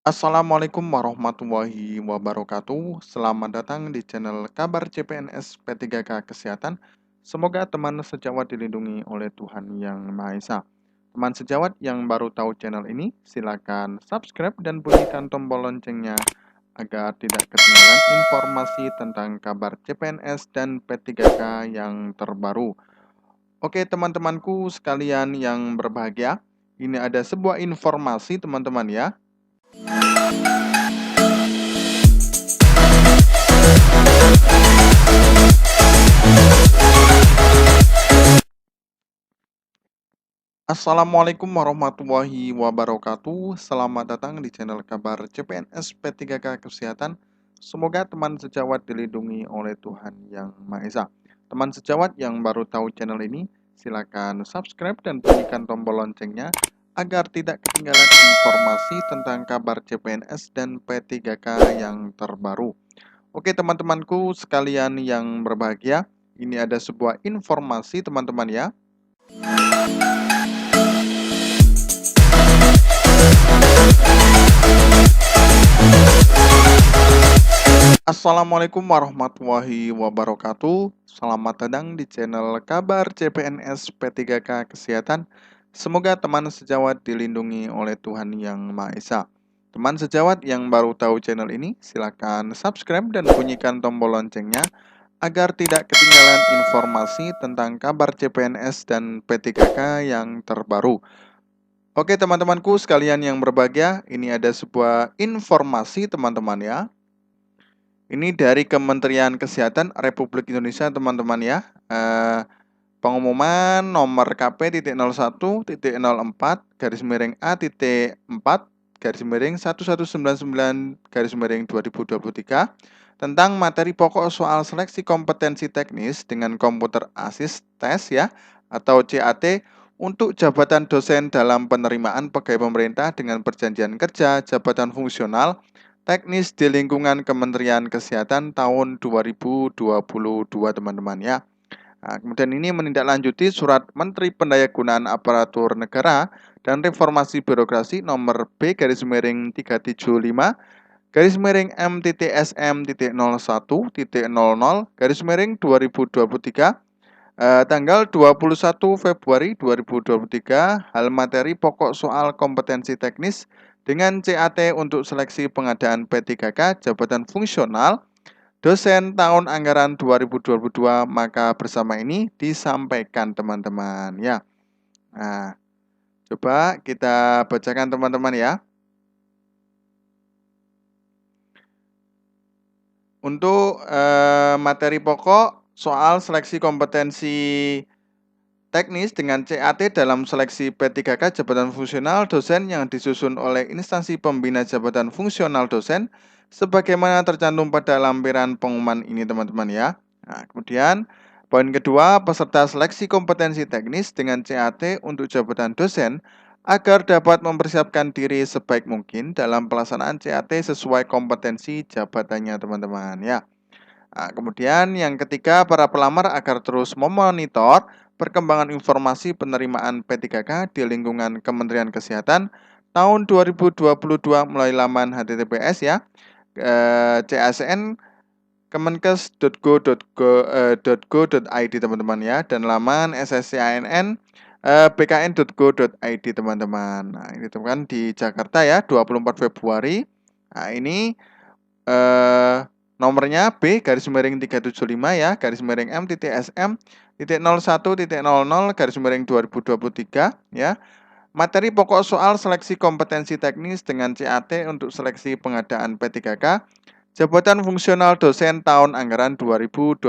Assalamualaikum warahmatullahi wabarakatuh. Selamat datang di channel Kabar CPNS P3K Kesehatan. Semoga teman sejawat dilindungi oleh Tuhan Yang Maha Esa. Teman sejawat yang baru tahu channel ini, silakan subscribe dan bunyikan tombol loncengnya agar tidak ketinggalan informasi tentang kabar CPNS dan P3K yang terbaru. Oke, teman-temanku sekalian yang berbahagia, ini ada sebuah informasi teman-teman ya. Assalamualaikum warahmatullahi wabarakatuh. Selamat datang di channel kabar CPNS P3K Kesehatan. Semoga teman sejawat dilindungi oleh Tuhan Yang Maha Esa. Teman sejawat yang baru tahu channel ini, silakan subscribe dan bunyikan tombol loncengnya agar tidak ketinggalan informasi tentang kabar CPNS dan P3K yang terbaru. Oke teman-temanku sekalian yang berbahagia, ini ada sebuah informasi teman-teman ya. Assalamualaikum warahmatullahi wabarakatuh. Selamat datang di channel Kabar CPNS P3K Kesehatan. Semoga teman sejawat dilindungi oleh Tuhan Yang Maha Esa. Teman sejawat yang baru tahu channel ini, silakan subscribe dan bunyikan tombol loncengnya agar tidak ketinggalan informasi tentang kabar CPNS dan P3K yang terbaru. Oke teman-temanku sekalian yang berbahagia, ini ada sebuah informasi teman-teman ya. Ini dari Kementerian Kesehatan Republik Indonesia teman-teman ya. Pengumuman nomor KP.01.4-04-4-1199-2023 tentang materi pokok soal seleksi kompetensi teknis dengan komputer assist test ya atau CAT untuk jabatan dosen dalam penerimaan pegawai pemerintah dengan perjanjian kerja jabatan fungsional teknis di lingkungan Kementerian Kesehatan tahun 2022 teman-teman ya. Nah, kemudian ini menindaklanjuti surat Menteri Pendayagunaan Aparatur Negara dan Reformasi Birokrasi nomor B/MTTSM.01.00/2023 tanggal 21 Februari 2023 hal materi pokok soal kompetensi teknis dengan CAT untuk seleksi pengadaan P3K jabatan fungsional dosen tahun anggaran 2022 maka bersama ini disampaikan teman-teman ya. Nah, coba kita bacakan teman-teman ya. Untuk materi pokok soal seleksi kompetensi teknis dengan CAT dalam seleksi P3K jabatan fungsional dosen yang disusun oleh instansi pembina jabatan fungsional dosen sebagaimana tercantum pada lampiran pengumuman ini teman-teman ya. Nah, kemudian poin kedua, peserta seleksi kompetensi teknis dengan CAT untuk jabatan dosen agar dapat mempersiapkan diri sebaik mungkin dalam pelaksanaan CAT sesuai kompetensi jabatannya teman-teman ya. Nah, kemudian yang ketiga, para pelamar agar terus memonitor perkembangan informasi penerimaan P3K di lingkungan Kementerian Kesehatan tahun 2022 melalui laman https ya CASN kemenkes.go.id teman-teman ya dan laman SSCANN bkn.go.id teman-teman. Nah, ini teman di Jakarta ya 24 Februari. Nah, ini nomornya B/375 ya M.TSM.01.00/2023 ya. Materi pokok soal seleksi kompetensi teknis dengan CAT untuk seleksi pengadaan P3K jabatan fungsional dosen tahun anggaran 2022.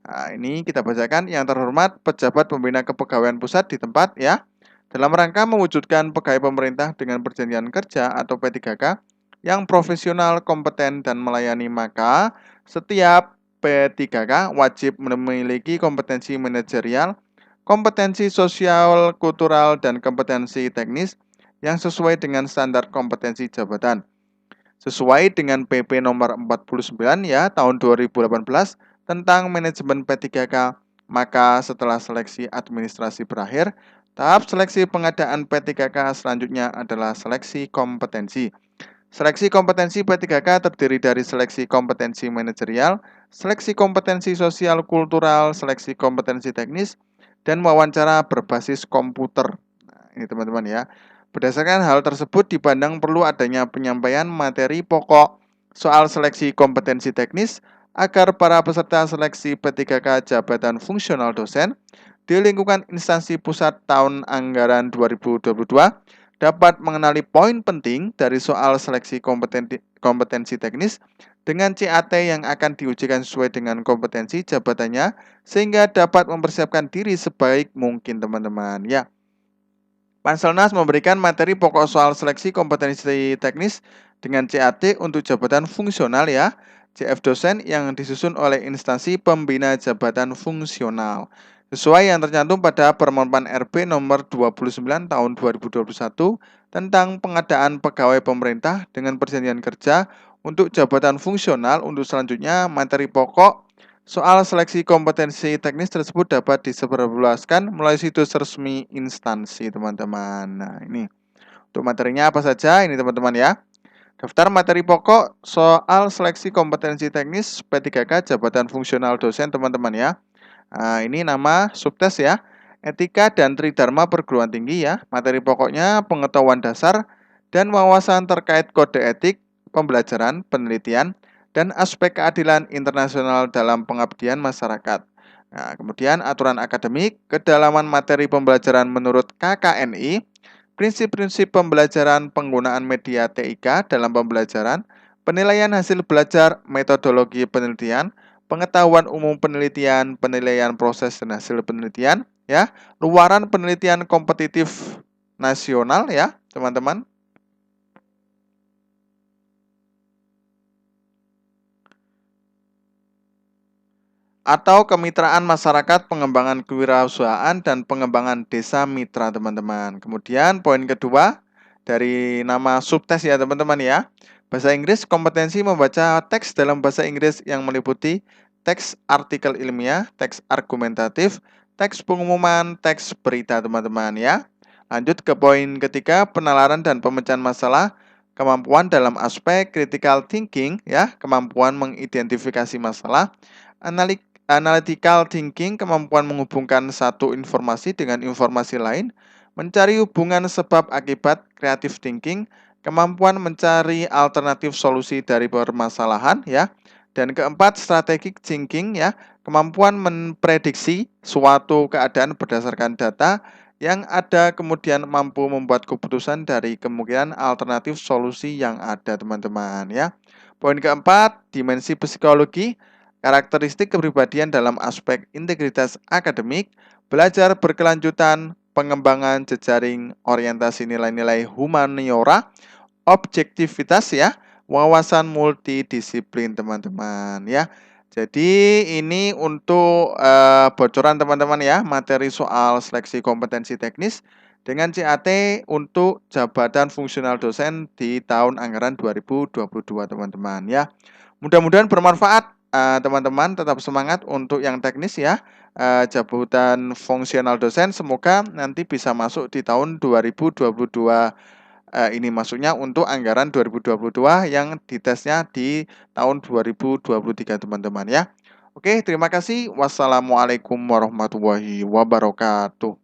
Nah, ini kita bacakan. Yang terhormat pejabat pembina kepegawaian pusat di tempat ya. Dalam rangka mewujudkan pegawai pemerintah dengan perjanjian kerja atau P3K yang profesional, kompeten, dan melayani, maka setiap P3K wajib memiliki kompetensi manajerial, kompetensi sosial, kultural, dan kompetensi teknis yang sesuai dengan standar kompetensi jabatan. Sesuai dengan PP nomor 49 ya tahun 2018 tentang manajemen P3K, maka setelah seleksi administrasi berakhir, Tahap seleksi pengadaan P3K selanjutnya adalah seleksi kompetensi. Seleksi kompetensi P3K terdiri dari seleksi kompetensi manajerial, seleksi kompetensi sosial kultural, seleksi kompetensi teknis, dan wawancara berbasis komputer. Nah, ini teman-teman ya. Berdasarkan hal tersebut dipandang perlu adanya penyampaian materi pokok soal seleksi kompetensi teknis agar para peserta seleksi P3K jabatan fungsional dosen di lingkungan instansi pusat tahun anggaran 2022 dapat mengenali poin penting dari soal seleksi kompetensi teknis dengan CAT yang akan diujikan sesuai dengan kompetensi jabatannya sehingga dapat mempersiapkan diri sebaik mungkin teman-teman ya. Panselnas memberikan materi pokok soal seleksi kompetensi teknis dengan CAT untuk jabatan fungsional ya, CF dosen yang disusun oleh instansi pembina jabatan fungsional. Sesuai yang tercantum pada Permenpan RB nomor 29 tahun 2021 tentang pengadaan pegawai pemerintah dengan perjanjian kerja untuk jabatan fungsional untuk selanjutnya materi pokok soal seleksi kompetensi teknis tersebut dapat disebarluaskan melalui situs resmi instansi, teman-teman. Nah, ini untuk materinya apa saja ini, teman-teman ya. Daftar materi pokok soal seleksi kompetensi teknis P3K jabatan fungsional dosen, teman-teman ya. Nah, ini nama subtes ya. Etika dan Tridharma perguruan tinggi ya. Materi pokoknya pengetahuan dasar dan wawasan terkait kode etik, pembelajaran, penelitian, dan aspek keadilan internasional dalam pengabdian masyarakat. Nah, kemudian aturan akademik, kedalaman materi pembelajaran menurut KKNI, prinsip-prinsip pembelajaran penggunaan media TIK dalam pembelajaran, penilaian hasil belajar, metodologi penelitian, pengetahuan umum penelitian, penilaian proses dan hasil penelitian, ya, luaran penelitian kompetitif nasional, ya, teman-teman. Atau kemitraan masyarakat, pengembangan kewirausahaan, dan pengembangan desa mitra, teman-teman. Kemudian poin kedua dari nama subtes ya, teman-teman ya. Bahasa Inggris, kompetensi membaca teks dalam bahasa Inggris yang meliputi teks artikel ilmiah, teks argumentatif, teks pengumuman, teks berita, teman-teman ya. Lanjut ke poin ketiga, penalaran dan pemecahan masalah, kemampuan dalam aspek critical thinking ya, kemampuan mengidentifikasi masalah, analytical thinking, kemampuan menghubungkan satu informasi dengan informasi lain, mencari hubungan sebab akibat, creative thinking, kemampuan mencari alternatif solusi dari permasalahan ya. Dan keempat, strategic thinking ya, kemampuan memprediksi suatu keadaan berdasarkan data yang ada kemudian mampu membuat keputusan dari kemungkinan alternatif solusi yang ada, teman-teman ya. Poin keempat, dimensi psikologi, karakteristik kepribadian dalam aspek integritas akademik, belajar berkelanjutan, pengembangan jejaring, orientasi nilai-nilai humaniora, objektivitas ya, wawasan multidisiplin, teman-teman ya. Jadi ini untuk bocoran teman-teman ya, materi soal seleksi kompetensi teknis dengan CAT untuk jabatan fungsional dosen di tahun anggaran 2022, teman-teman ya. Mudah-mudahan bermanfaat. Teman-teman tetap semangat untuk yang teknis ya. Jabatan fungsional dosen semoga nanti bisa masuk di tahun 2022 ini, masuknya untuk anggaran 2022 yang ditesnya di tahun 2023, teman-teman ya. Oke, terima kasih. Wassalamualaikum warahmatullahi wabarakatuh.